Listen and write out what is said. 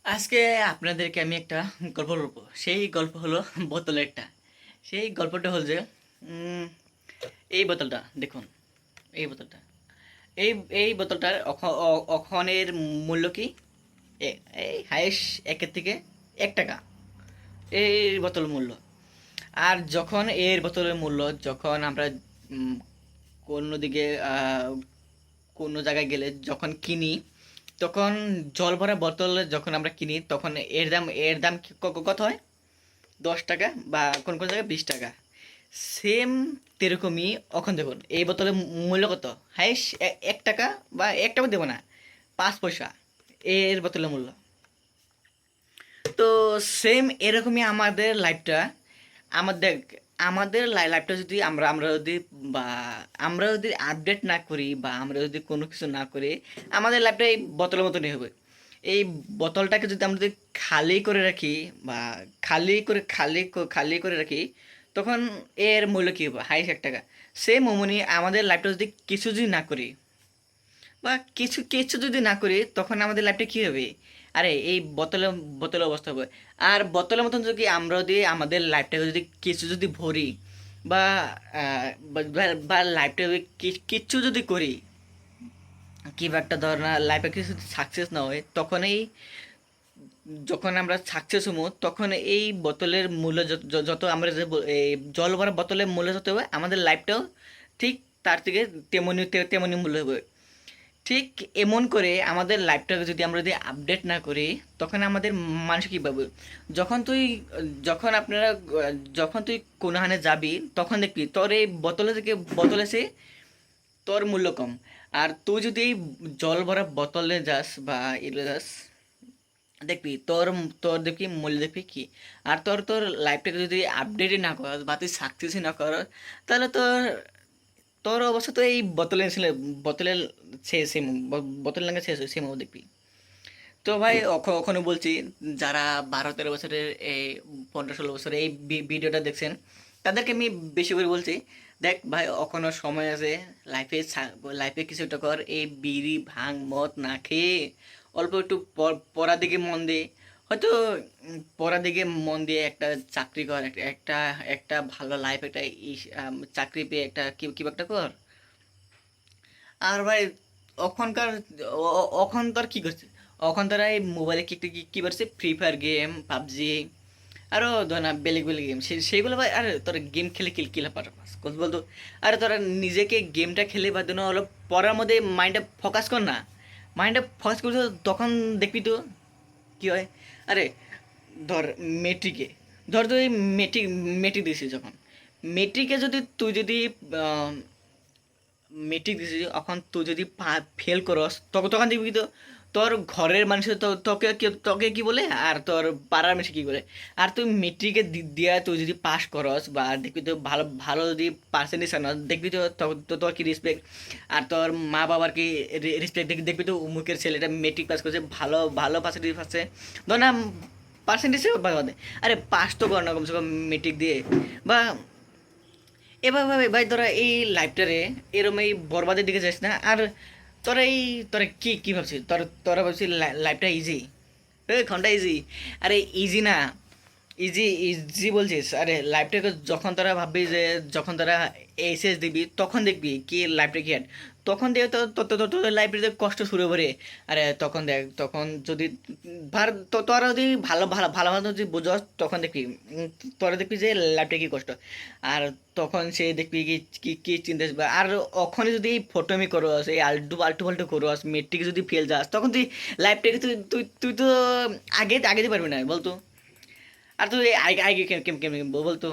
আজকে আপনাদেরকে আমি একটা গল্প বলবো। সেই গল্প হলো বোতলেরটা। সেই গল্পটা হল যে উম, এই বোতলটা দেখুন। এই বোতলটা এই এই বোতলটার অখনের মূল্য কি? এই হাইস 1 থেকে 1 টাকা এই বোতল মূল্য। আর যখন এর বোতলের মূল্য, যখন আমরা উম, কোনো দিকে কোনো জায়গায় গেলে যখন কিনি, তখন জল ভরা বোতল যখন আমরা কিনি তখন এর দাম কত হয়? 10 টাকা, বা কোন কোন জায়গায় 20 টাকা। সেম তেরকমই এখন দেখুন এই বোতলের মূল্য কত? হাইস 1 টাকা, বা 1 টাকা দেবো না, 5 পয়সা এর বোতলের মূল্য। তো সেম এরকমই আমাদের লাইফটা। আমাদের আমাদের লাইফটা যদি আমরা আমরা যদি বা আমরা যদি আপডেট না করি, বা আমরা যদি কোনো কিছু না করি, আমাদের লাইফটা এই বোতলের মতনই হবে। এই বোতলটাকে যদি আমরা যদি খালি করে রাখি, বা খালি করে রাখি, তখন এর মূল্য কী হবে? হাইস 1 টাকা। সেম অমনি আমাদের লাইফটা যদি কিছু যদি না করি, বা কিছু কিছু যদি না করি, তখন আমাদের লাইফটা কী হবে? আরে এই বোতলের অবস্থা হবে। আর বোতলের মতন যদি আমরা যদি আমাদের লাইফটাকে যদি কিছু যদি ভরি, বা বা লাইফটা কিচ্ছু যদি করি, কি বা একটা ধর না, লাইফে কিছু সাকসেস না হয়, তখনই যখন আমরা সাকসেস হবো, তখন এই বোতলের মূল্য যত আমরা যে এই জল ভরা বোতলের মূল্য যত হবে, আমাদের লাইফটাও ঠিক তার থেকে তেমনি মূল্য হবে। ঠিক এমন করে আমাদের লাইফটাকে যদি আমরা যদি আপডেট না করি, তখন আমাদের মানুষ কী পাবে? যখন তুই যখন আপনারা যখন তুই কোনখানে যাবি, তখন দেখবি তোর এই বোতলে সে তোর মূল্য কম। আর তুই যদি এই জল ভরা বোতলে যাস বা এগুলো যাস, দেখবি তোর তোর দেখবি মূল্য দেখবি কি। আর তোর তোর লাইফটাকে যদি আপডেটই না কর, বা তুই সাকসেসই না কর, তাহলে তোর তোর অবস্থা তো এই বোতলের সেম, বোতল লাগে সেম হবে দেখবি। তো ভাই ওখানে বলছি, যারা 12-13 বছরের, এই 15-16 বছরের এই ভিডিওটা দেখছেন, তাদেরকে আমি বেশি করে বলছি, দেখ ভাই, এখনো সময় আছে। লাইফে লাইফে কিছু একটা কর। এই বিড়ি ভাঙ মদ না খেয়ে অল্প একটু পড়ার দিকে মন দে। হয়তো পড়ার দিকে মন দিয়ে একটা চাকরি কর, একটা একটা একটা ভালো লাইফ, একটা চাকরি পেয়ে একটা কি একটা কর। আর ভাই ওখানকার ওখান তো আর কি করছে? ওখান তারা এই মোবাইলে কি করছে? ফ্রি ফায়ার গেম, পাবজি, আরও ধর না বেলেগ বেলেগ গেম, সেইগুলো ভাই। আরে তোরা গেম খেলে কিলা পারপাস কথা বলতো? আরে তোরা নিজেকে গেমটা খেলে বা দিন হলো পড়ার মধ্যে মাইন্ডটা ফোকাস কর না। মাইন্ডটা ফোকাস করতে তখন দেখবি তো কী হয়। আরে ধর মেট্রিকে, ধর তুই মেট্রিক মেট্রিক দিছিস যখন, মেট্রিকে যদি তুই যদি মেট্রিক দিছিস, এখন তুই যদি ফেল করস, তখন তখন দেখবি তো তোর ঘরের মানুষ তোকে কি বলে, আর তোর পাড়ার মানুষ কি বলে। আর তুই মেট্রিকে দিয়া তুই যদি পাস করস, বা দেখবি তো ভালো ভালো যদি পার্সেন্টেজ আনস, দেখবি তো তোর কি রেসপেক্ট। আর তোর মা বাবার কি রেসপেক্ট। দেখবি তো উমুকের ছেলেটা মেট্রিক পাস করছে, ভালো ভালো পার্সেন্টেজ পাচ্ছে। ধর না পার্সেন্টেজ, আরে পাস তো কর না কমসে কম মেট্রিক দিয়ে। বা এবার ভাবে ভাই, তোরা এই লাইফটারে এরম এই বরবাদের দিকে যাস না। আর তোরা এই তোরা কি ভাবছিস? তোরা ভাবছিস লাইফটা ইজি? ঘন্টা ইজি? আরে ইজি না। ইজি ইজি বলছিস? আরে লাইফটাকে যখন তারা ভাববি যে, যখন তারা এইচএস দিবি, তখন দেখবি কি লাইফটা কি আর। তখন দেখ তোদের লাইফে কষ্ট শুরু করে। আরে তখন দেখ, তখন যদি তোরা যদি ভালো ভালো ভালো ভালো যদি বুঝস, তখন দেখবি তোরা দেখবি যে লাইফটা কি কষ্ট। আর তখন সে দেখবি কি কি কি চিন্তা আসবে। আর ওখানে যদি এই ফটোমি করস, এই আলটু আলটু ফালটু করস, মেট্রিকে যদি ফেল যাস, তখন তুই লাইফটাকে তুই তুই তুই তো আগে আগে দিতে পারবি না বলতো। আর তুই আগে আগে কেমন বলতো?